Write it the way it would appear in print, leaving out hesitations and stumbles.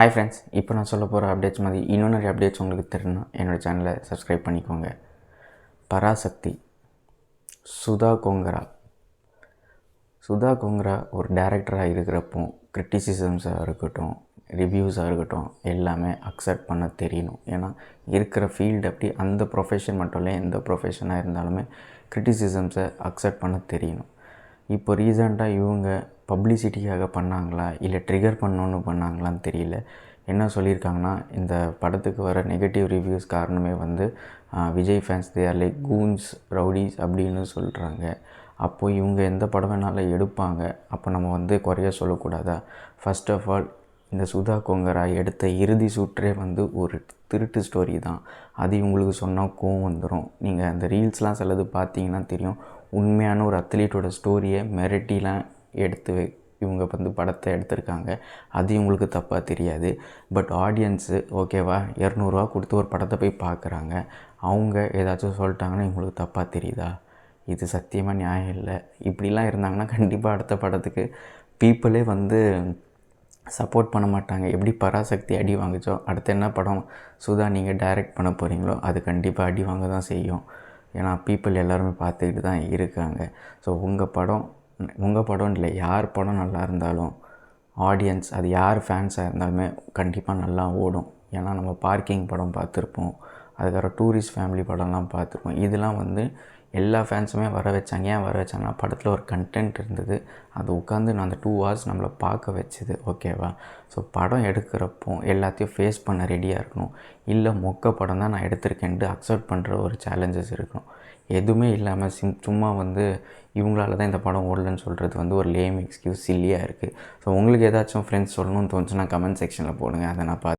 Hi friends, இப்போ நான் சொல்ல போகிற அப்டேட்ஸ் மாதிரி இன்னும் நிறைய அப்டேட்ஸ் உங்களுக்கு தெரியணும். என்னோடய சேனலை சப்ஸ்கிரைப் பண்ணிக்கோங்க. பராசக்தி சுதா கோங்கரா ஒரு டேரக்டராக இருக்கிறப்போ கிரிட்டிசிசம்ஸாக இருக்கட்டும், ரிவ்யூஸாக இருக்கட்டும், எல்லாமே அக்செப்ட் பண்ண தெரியணும். ஏன்னா இருக்கிற ஃபீல்டு அப்படி அந்த ப்ரொஃபஷன் மட்டும் இல்லை, எந்த ப்ரொஃபஷனாக இருந்தாலுமே கிரிட்டிசிசம்ஸை அக்செப்ட் பண்ண தெரியணும். இப்போ ரீசெண்டாக இவங்க பப்ளிசிட்டிக்காக பண்ணாங்களா இல்லை ட்ரிகர் பண்ணணுன்னு பண்ணாங்களான்னு தெரியல. என்ன சொல்லியிருக்காங்கன்னா, இந்த படத்துக்கு வர நெகட்டிவ் ரிவ்யூஸ் காரணமே Vijay fans they are like Coons rowdies அப்படின்னு சொல்கிறாங்க. அப்போது இவங்க எந்த படம் வேணாலும் எடுப்பாங்க, அப்போ நம்ம குறைய சொல்லக்கூடாதா? ஃபர்ஸ்ட் ஆஃப் ஆல், இந்த சுதா கோங்கரா எடுத்த இறுதி சுற்றே ஒரு திருட்டு ஸ்டோரி தான். அது இவங்களுக்கு சொன்னால் கோவம் வந்துடும். நீங்கள் அந்த ரீல்ஸ்லாம் சிலது பார்த்தீங்கன்னா தெரியும். உண்மையான ஒரு அத்லீட்டோட ஸ்டோரியை மிரட்டிலாம் எடுத்து இவங்க படத்தை எடுத்திருக்காங்க. அது இவங்களுக்கு தப்பாக தெரியாது. பட் ஆடியன்ஸு ஓகேவா 200 கொடுத்து ஒரு படத்தை போய் பார்க்குறாங்க. அவங்க ஏதாச்சும் சொல்லிட்டாங்கன்னா இவங்களுக்கு தப்பாக தெரியுதா? இது சத்தியமாக நியாயம் இல்லை. இப்படிலாம் இருந்தாங்கன்னா கண்டிப்பாக அடுத்த படத்துக்கு பீப்புளே சப்போர்ட் பண்ண மாட்டாங்க. எப்படி பராசக்தி அடி வாங்குச்சோ, அடுத்து என்ன படம் சுதா நீங்கள் டைரக்ட் பண்ண போகிறீங்களோ அது கண்டிப்பாக அடி வாங்க தான் செய்யும். ஏன்னா பீப்புள் எல்லாருமே பார்த்துக்கிட்டு தான் இருக்காங்க. ஸோ உங்கள் படம் இல்லை, யார் படம் நல்லா இருந்தாலும் ஆடியன்ஸ் அது யார் ஃபேன்ஸாக இருந்தாலுமே கண்டிப்பாக நல்லா ஓடும். ஏன்னா நம்ம பார்க்கிங் படம் பார்த்துருப்போம், அதுக்கப்புறம் டூரிஸ்ட் ஃபேமிலி படம்லாம் பார்த்துருப்போம். இதெல்லாம் எல்லா ஃபேன்ஸுமே வர வச்சாங்க. ஏன் வர வச்சாங்கன்னா படத்தில் ஒரு கண்டென்ட் இருந்தது. அது உட்காந்து நான் அந்த 2 hours நம்மளை பார்க்க வச்சுது. ஓகேவா? ஸோ படம் எடுக்கிறப்போ எல்லாத்தையும் ஃபேஸ் பண்ண ரெடியாக இருக்கணும். இல்லை மொக்க படம் தான் நான் எடுத்திருக்கேன்ட்டு அக்செப்ட் பண்ணுற ஒரு சேலஞ்சஸ் இருக்கணும். எதுவுமே இல்லாமல் சும்மா இவங்களால தான் இந்த படம் ஓடலன்னு சொல்கிறது ஒரு லேம் எக்ஸ்கியூஸ், சில்லியாக இருக்குது. ஸோ உங்களுக்கு ஏதாச்சும் ஃப்ரெண்ட்ஸ் சொல்லணும்னு தோணுச்சுன்னா கமெண்ட் செக்ஷனில் போடுங்க, அதை நான் பார்த்து